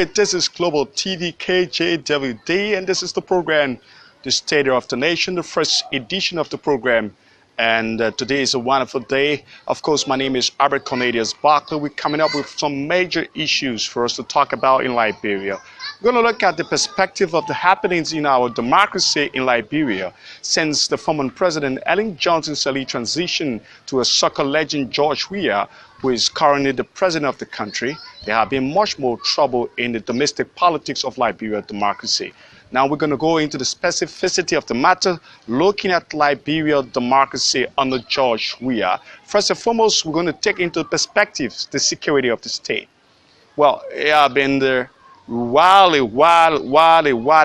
Okay, this is GlobalTv KJWD, and this is the program, The State of the Nation, the first edition of the program. And today is a wonderful day. Of course, my name is Albert C Barclay. We're coming up with some major issues for us to talk about in Liberia. We're going to look at the perspective of the happenings in our democracy in Liberia since the former President Ellen Johnson Sirleaf transitioned to a soccer legend George Weah, who is currently the president of the country. There have been much more trouble in the domestic politics of Liberia democracy. Now we're going to go into the specificity of the matter, looking at Liberia democracy under George Weah. First and foremost, we're going to take into perspective the security of the state. Well, it has been widely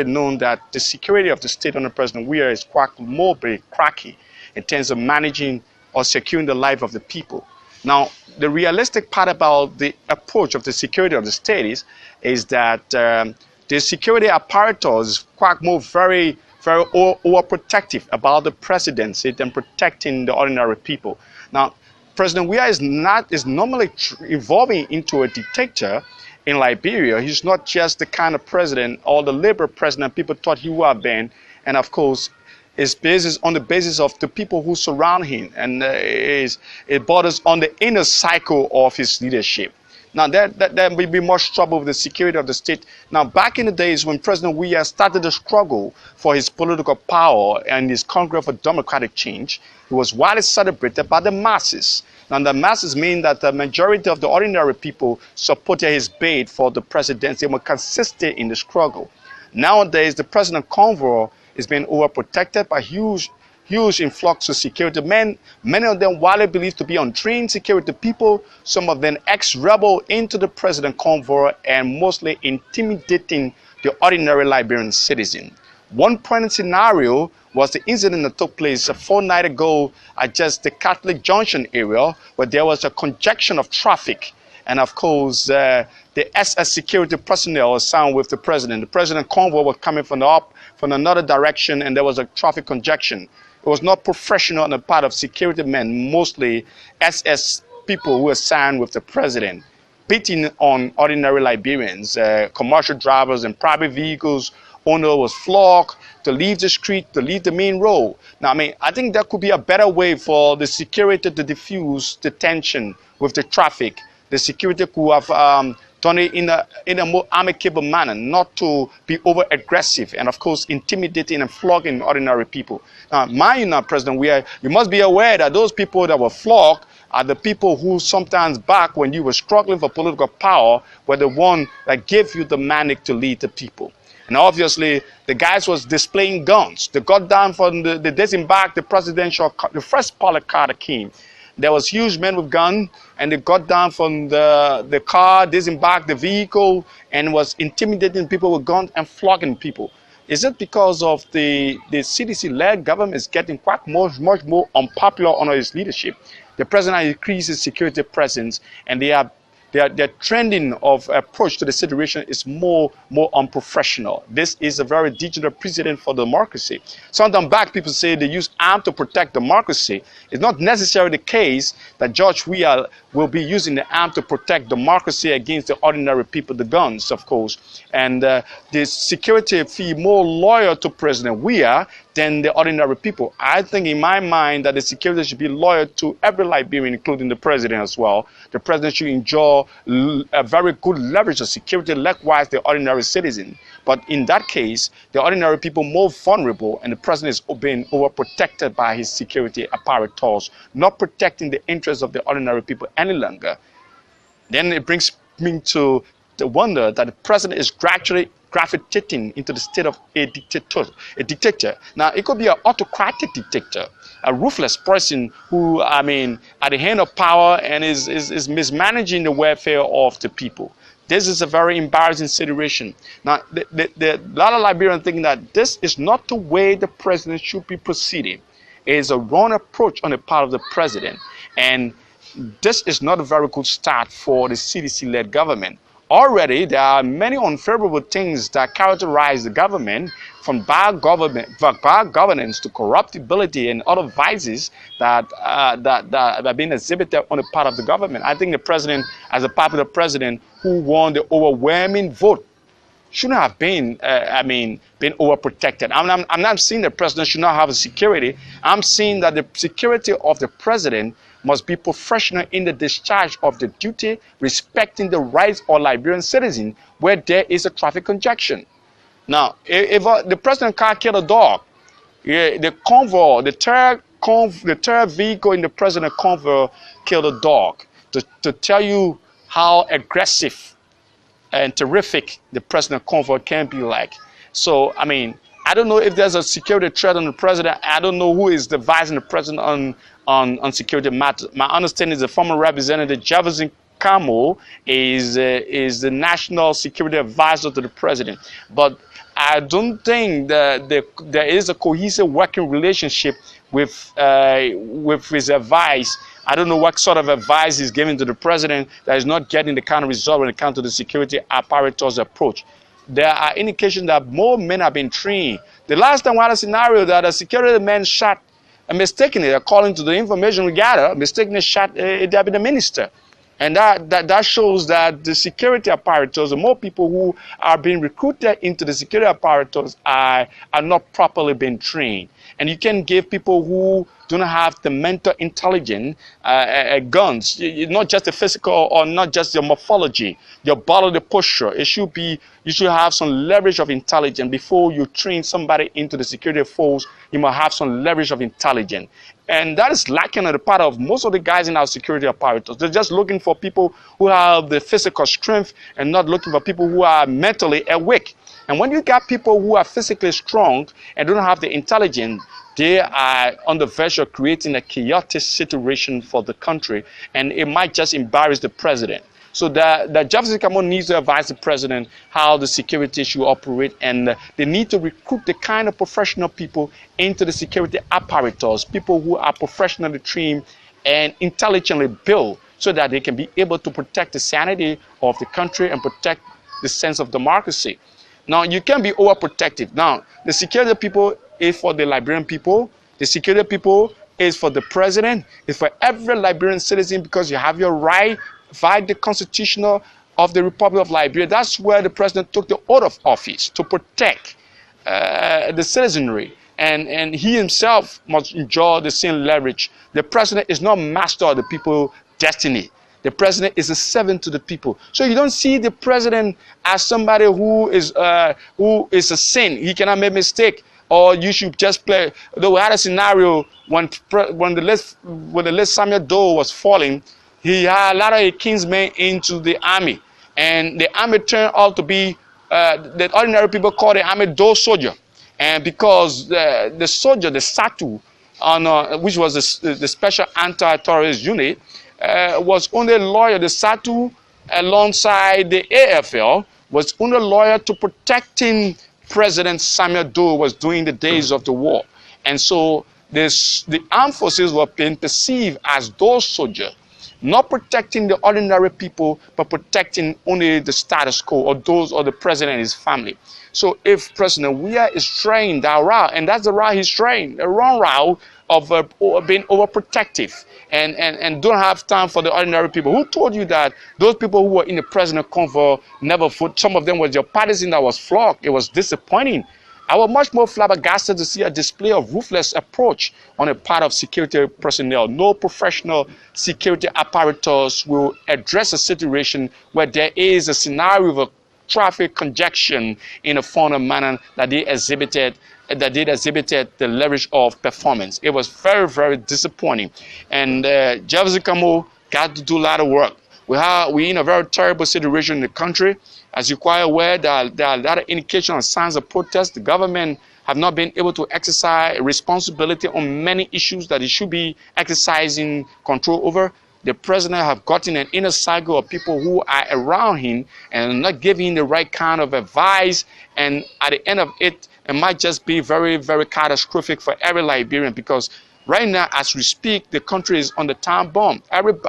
known that the security of the state under President Weah is quite more cracky in terms of managing or securing the life of the people. Now, the realistic part about the approach of the security of the state is that the security apparatus is quite more very overprotective about the presidency than protecting the ordinary people. Now, President Weah is normally evolving into a dictator in Liberia. He's not just the kind of president or the liberal president people thought he would have been, and of course, it's based on the basis of the people who surround him, and it borders on the inner cycle of his leadership. Now, there will be much trouble with the security of the state. Now, back in the days when President Weah started the struggle for his political power and his Congress for democratic change, it was widely celebrated by the masses. Now, the masses mean that the majority of the ordinary people supported his bid for the presidency and were consistent in the struggle. Nowadays, the president convoy is being overprotected by huge influx of security men, many of them widely believed to be untrained security people, some of them ex-rebel into the president convoy and mostly intimidating the ordinary Liberian citizen. One prominent scenario was the incident that took place a fortnight ago at just the Catholic Junction area, where there was a congestion of traffic. And of course, the SS security personnel assigned with the president. The president convoy was coming from another direction, and there was a traffic congestion. It was not professional on the part of security men, mostly SS people who were assigned with the president, beating on ordinary Liberians, commercial drivers and private vehicles. Owner was flogged to leave the street, to leave the main road. Now, I think there could be a better way for the security to diffuse the tension with the traffic. The security could have done it in a more amicable manner, not to be over-aggressive and, of course, intimidating and flogging ordinary people. Now, mind you, President Weah, you must be aware that those people that were flogged are the people who sometimes back when you were struggling for political power were the one that gave you the mandate to lead the people. And obviously, the guys was displaying guns. They got down from the disembark, the first pilot car that came. There was huge men with guns, and they got down from the car, disembarked the vehicle, and was intimidating people with guns and flogging people. Is it because of the CDC-led government is getting quite much more unpopular under his leadership? The president has increased his security presence, and their trending of approach to the situation is more unprofessional. This is a very dangerous precedent for democracy. Sometime back, people say they use arms to protect democracy. It's not necessarily the case that George Weah will be using the arm to protect democracy against the ordinary people, the guns, of course. And the security feel more loyal to President Weah than the ordinary people. I think in my mind that the security should be loyal to every Liberian, including the president as well. The president should enjoy a very good leverage of security, likewise the ordinary citizen. But in that case, the ordinary people more vulnerable, and the president is being overprotected by his security apparatus, not protecting the interests of the ordinary people any longer. Then it brings me to the wonder that the president is gradually gravitating into the state of a dictator. Now, it could be an autocratic dictator, a ruthless person who, at the hand of power and is mismanaging the welfare of the people. This is a very embarrassing situation. Now, a lot of Liberians think that this is not the way the president should be proceeding. It is a wrong approach on the part of the president. And this is not a very good start for the CDC-led government. already there are many unfavorable things that characterize the government, from bad governance to corruptibility and other vices that are being exhibited on the part of the government. I think the president, as a popular president who won the overwhelming vote, shouldn't have been, been overprotected. I'm not saying the president should not have a security. I'm saying that the security of the president must be professional in the discharge of the duty, respecting the rights of Liberian citizens where there is a traffic congestion. Now, if the president can't kill a dog, the convoy, the third vehicle in the president convoy killed a dog, to tell you how aggressive and terrific the president convoy can be like. So, I don't know if there's a security threat on the president. I don't know who is advising the president on security matters. My understanding is the former representative Jefferson Camo is the national security advisor to the president. But I don't think that there is a cohesive working relationship with his advice. I don't know what sort of advice he's giving to the president that is not getting the kind of result when it comes to the security apparatus approach. There are indications that more men have been trained. The last time we had a scenario that a security man shot, mistakenly, according to the information we gather, mistakenly shot a deputy minister. And that shows that the security apparatus, the more people who are being recruited into the security apparatus are not properly being trained. And you can give people who do not have the mental intelligence guns, not just the physical or not just your morphology, your bodily posture. You should have some leverage of intelligence. Before you train somebody into the security force, you must have some leverage of intelligence. And that is lacking on the part of most of the guys in our security apparatus. They're just looking for people who have the physical strength and not looking for people who are mentally awake. And when you got people who are physically strong and don't have the intelligence, they are on the verge of creating a chaotic situation for the country, and it might just embarrass the president. So that Jefferson Camo needs to advise the president how the security should operate, and they need to recruit the kind of professional people into the security apparatus, people who are professionally trained and intelligently built, so that they can be able to protect the sanity of the country and protect the sense of democracy. Now, you can't be overprotective. Now, the security people is for the Liberian people. The security people is for the president. It's for every Liberian citizen, because you have your right via the Constitution of the Republic of Liberia. That's where the president took the oath of office, to protect the citizenry. And he himself must enjoy the same leverage. The president is not master of the people's destiny. The president is a servant to the people. So you don't see the president as somebody who is a saint. He cannot make mistake. Or you should just play. Though we had a scenario when the late Samuel Doe was falling, he had a lot of kinsmen into the army, and the army turned out to be the ordinary people call the army Doe soldier, and because the soldier, the SATU, which was the special anti-terrorist unit, was only loyal. The SATU, alongside the AFL, was only loyal to protecting President Samuel Doe was during the days of the war. And so the armed forces were being perceived as those soldiers, not protecting the ordinary people, but protecting only the status quo or those or the president and his family. So if President Weah is trying that route, and that's the route he's trying, the wrong route of being overprotective and don't have time for the ordinary people. Who told you that those people who were in the president convoy never voted? Some of them was your partisan that was flogged. It was disappointing. I was much more flabbergasted to see a display of ruthless approach on the part of security personnel. No professional security apparatus will address a situation where there is a scenario of a traffic congestion in a formal manner that they exhibited the leverage of performance. It was very, very disappointing. And Jefferson Camo got to do a lot of work. We're in a very terrible situation in the country. As you're quite aware, there are a lot of indications and signs of protest. The government have not been able to exercise responsibility on many issues that it should be exercising control over. The president have gotten an inner cycle of people who are around him and not giving him the right kind of advice. And at the end of it, it might just be very, very catastrophic for every Liberian, because Right now, as we speak, the country is on the time bomb.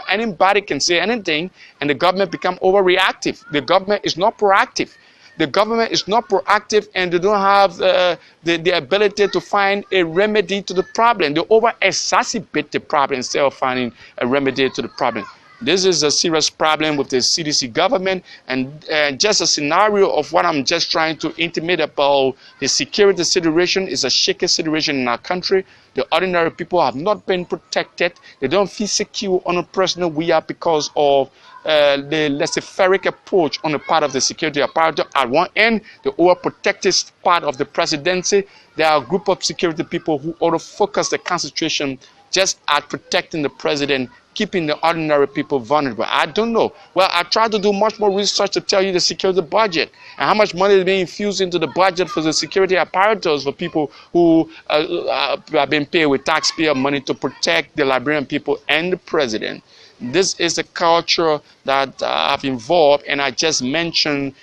Anybody can say anything, and the government become overreactive. The government is not proactive. The government is not proactive, and they don't have the ability to find a remedy to the problem. They over-exacerbate the problem instead of finding a remedy to the problem. This is a serious problem with the CDC government, and just a scenario of what I'm just trying to intimate about the security situation is a shaky situation in our country. The ordinary people have not been protected. They don't feel secure on a personal way because of the laissez-faire approach on the part of the security apparatus. At one end, the overprotective part of the presidency, there are a group of security people who ought to focus the concentration just at protecting the president, keeping the ordinary people vulnerable. I don't know. Well, I tried to do much more research to tell you the security budget and how much money is being infused into the budget for the security apparatus for people who have been paid with taxpayer money to protect the Liberian people and the president. This is the culture that I've involved, and I just mentioned,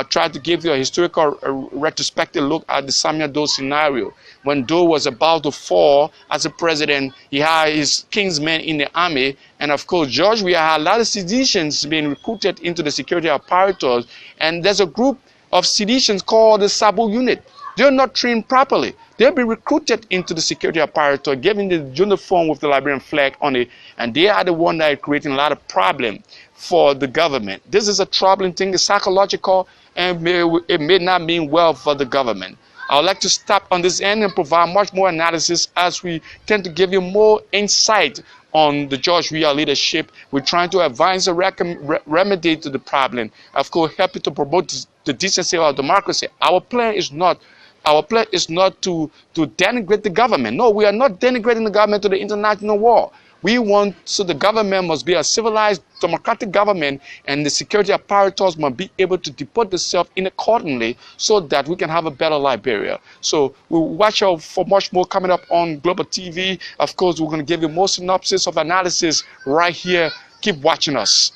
tried to give you a historical retrospective look at the Samuel Doe scenario. When Doe was about to fall as a president, he had his kingsmen in the army, and of course, George Weah had a lot of seditions being recruited into the security apparatus, and there's a group of seditions called the Sabo unit. They're not trained properly. They'll be recruited into the security apparatus, given the uniform with the Liberian flag on it, and they are the one that are creating a lot of problem for the government. This is a troubling thing. It's psychological, and it may not mean well for the government. I would like to stop on this end and provide much more analysis as we tend to give you more insight on the George Weah leadership. We're trying to advance a remedy to the problem. Of course, help you to promote the decency of democracy. Our plan is not to denigrate the government. No, we are not denigrating the government to the international war. We want, so the government must be a civilized, democratic government, and the security apparatus must be able to deploy themselves in accordingly so that we can have a better Liberia. So we'll watch out for much more coming up on Global TV. Of course, we're going to give you more synopsis of analysis right here. Keep watching us.